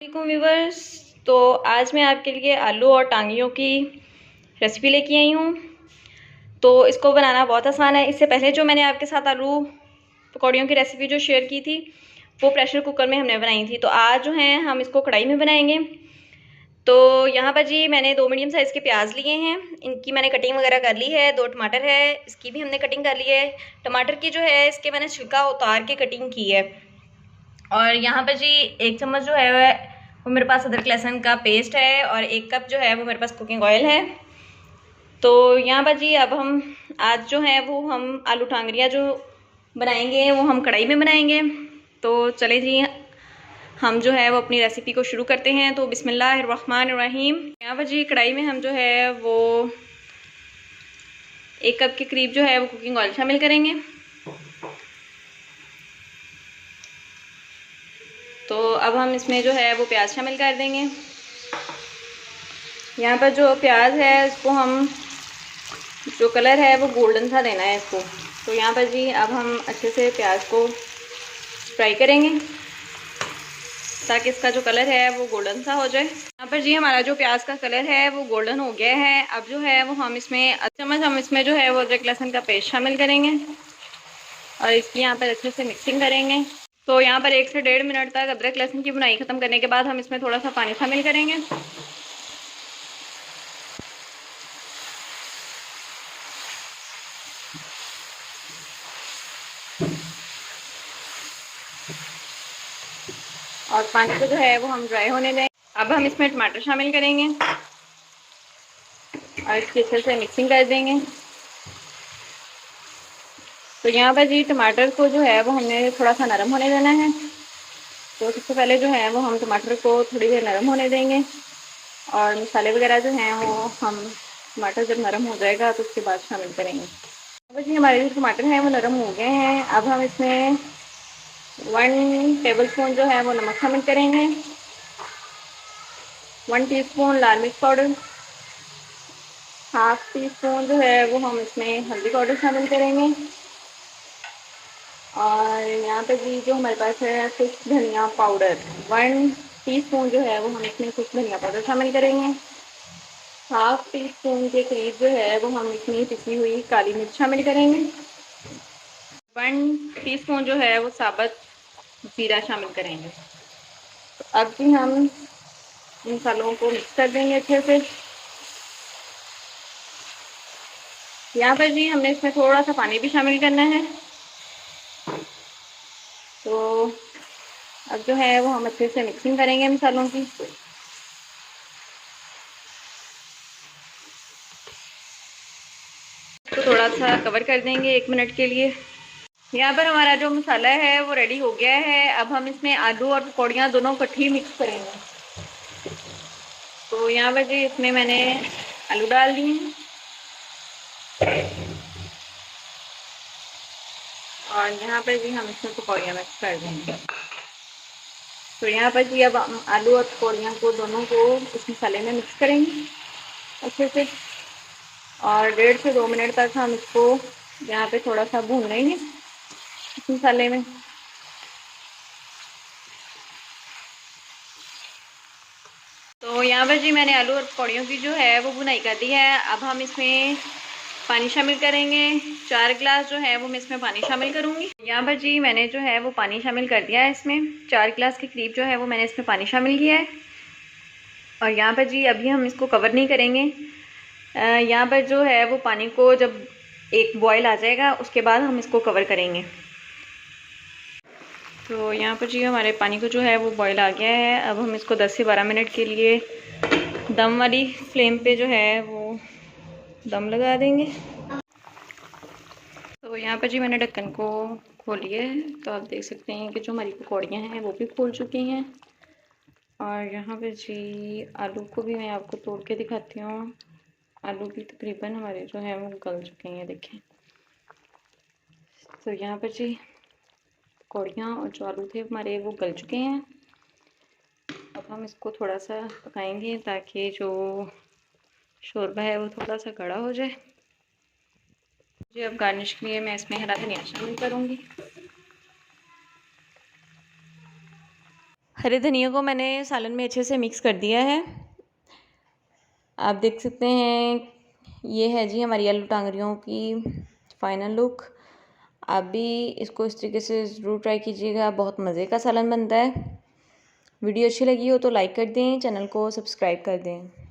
वालेकुम व्यूवर्स। तो आज मैं आपके लिए आलू और टांगियों की रेसिपी लेके आई हूँ। तो इसको बनाना बहुत आसान है। इससे पहले जो मैंने आपके साथ आलू पकौड़ियों की रेसिपी जो शेयर की थी वो प्रेशर कुकर में हमने बनाई थी। तो आज जो है हम इसको कढ़ाई में बनाएंगे। तो यहाँ पर जी मैंने 2 मीडियम साइज़ के प्याज लिए हैं, इनकी मैंने कटिंग वगैरह कर ली है। 2 टमाटर है, इसकी भी हमने कटिंग कर ली है। टमाटर की जो है इसके मैंने छिलका उतार के कटिंग की है। और यहाँ पर जी 1 चम्मच जो है वो मेरे पास अदरक लहसुन का पेस्ट है और 1 कप जो है वो मेरे पास कुकिंग ऑयल है। तो यहाँ पर जी अब हम आज जो है वो हम आलू टांगरियाँ जो बनाएंगे वो हम कढ़ाई में बनाएंगे। तो चले जी हम जो है वो अपनी रेसिपी को शुरू करते हैं। तो बिस्मिल्लाहिर्रहमानिर्रहीम। यहाँ पर जी कढ़ाई में हम जो है वो 1 कप के करीब जो है वो कुकिंग ऑयल शामिल करेंगे। तो अब हम इसमें जो है वो प्याज शामिल कर देंगे। यहाँ पर जो प्याज है इसको हम जो कलर है वो गोल्डन सा देना है इसको। तो यहाँ पर जी अब हम अच्छे से प्याज को फ्राई करेंगे ताकि इसका जो कलर है वो गोल्डन सा हो जाए। यहाँ पर जी हमारा जो प्याज का कलर है वो गोल्डन हो गया है। अब जो है वो हम इसमें चम्मच हम इसमें जो है वो अदरक लहसुन का पेस्ट शामिल करेंगे और इसकी यहाँ पर अच्छे से मिक्सिंग करेंगे। तो यहाँ पर 1 से 1.5 मिनट तक अदरक लहसुन की भुनाई ख़त्म करने के बाद हम इसमें थोड़ा सा पानी शामिल करेंगे। और पानी को जो है वो हम ड्राई होने दें। अब हम इसमें टमाटर शामिल करेंगे और इसकी अच्छे से मिक्सिंग कर देंगे। तो यहाँ पर जी टमाटर को जो है वो हमने थोड़ा सा नरम होने देना है। तो सबसे पहले जो है वो हम टमाटर को थोड़ी देर नरम होने देंगे और मसाले वगैरह जो हैं वो हम टमाटर जब नरम हो जाएगा तो उसके बाद शामिल करेंगे। अब जी हमारे जो टमाटर हैं वो नरम हो गए हैं। अब हम इसमें 1 टेबलस्पून जो है वो नमक शामिल करेंगे, 1 टीस्पून लाल मिर्च पाउडर, हाफ टी स्पून जो है वो हम इसमें हल्दी पाउडर शामिल करेंगे। और यहाँ पे भी जो हमारे पास है खुश्क धनिया पाउडर 1 टीस्पून जो है वो हम इसमें खुश्क धनिया पाउडर शामिल करेंगे। हाफ टी स्पून के करीब जो है वो हम इसमें पिसी हुई काली मिर्च शामिल करेंगे। 1 टीस्पून जो है वो साबुत जीरा शामिल करेंगे। तो अब भी हम मसालों को मिक्स कर देंगे अच्छे से। यहाँ पर जी हमने इसमें थोड़ा सा पानी भी शामिल करना है। तो अब जो है वो हम अच्छे से मिक्सिंग करेंगे मसालों की। तो थोड़ा सा कवर कर देंगे 1 मिनट के लिए। यहाँ पर हमारा जो मसाला है वो रेडी हो गया है। अब हम इसमें आलू और पकौड़ियाँ दोनों इकट्ठी मिक्स करेंगे। तो यहाँ पर जी इसमें मैंने आलू डाल दिए हैं और यहाँ पर भी हम इसमें पकौड़ियाँ मिक्स कर देंगे। तो यहाँ पर जी अब हम आलू और पकौड़ियाँ को दोनों को इस मसाले में मिक्स करेंगे अच्छे से और 1.5 से 2 मिनट तक हम इसको यहाँ पे थोड़ा सा भून लेंगे इस मसाले में। तो यहाँ पर जी मैंने आलू और पकौड़ियों की जो है वो भुनाई कर दी है। अब हम इसमें पानी शामिल करेंगे। 4 गिलास जो है वो मैं इसमें पानी शामिल करूँगी। यहाँ पर जी मैंने जो है वो पानी शामिल कर दिया है। इसमें 4 गिलास के करीब जो है वो मैंने इसमें पानी शामिल किया है। और यहाँ पर जी अभी हम इसको कवर नहीं करेंगे। यहाँ पर जो है वो पानी को जब एक बॉयल आ जाएगा उसके बाद हम इसको कवर करेंगे। तो यहाँ पर जी हमारे पानी को जो है वो बॉयल आ गया है। अब हम इसको 10 से 12 मिनट के लिए दम वाली फ्लेम पे जो है वो दम लगा देंगे। तो यहाँ पर जी मैंने ढक्कन को खोल लिया है। तो आप देख सकते हैं कि जो हमारी पकौड़ियाँ हैं वो भी फूल चुकी हैं। और यहाँ पर जी आलू को भी मैं आपको तोड़ के दिखाती हूँ। आलू भी तकरीबन हमारे जो है वो गल चुके हैं, देखें। तो यहाँ पर जी पकौड़ियाँ और जो आलू थे हमारे वो गल चुके हैं। अब हम इसको थोड़ा सा पकाएंगे ताकि जो शोरबा है वो थोड़ा सा गाढ़ा हो जाए। जी अब गार्निश के लिए मैं इसमें हरा धनिया शामिल करूँगी। हरे धनिया को मैंने सालन में अच्छे से मिक्स कर दिया है। आप देख सकते हैं ये है जी हमारी आलू टांगरियों की फ़ाइनल लुक। आप भी इसको इस तरीके से ज़रूर ट्राई कीजिएगा, बहुत मज़े का सालन बनता है। वीडियो अच्छी लगी हो तो लाइक कर दें, चैनल को सब्सक्राइब कर दें।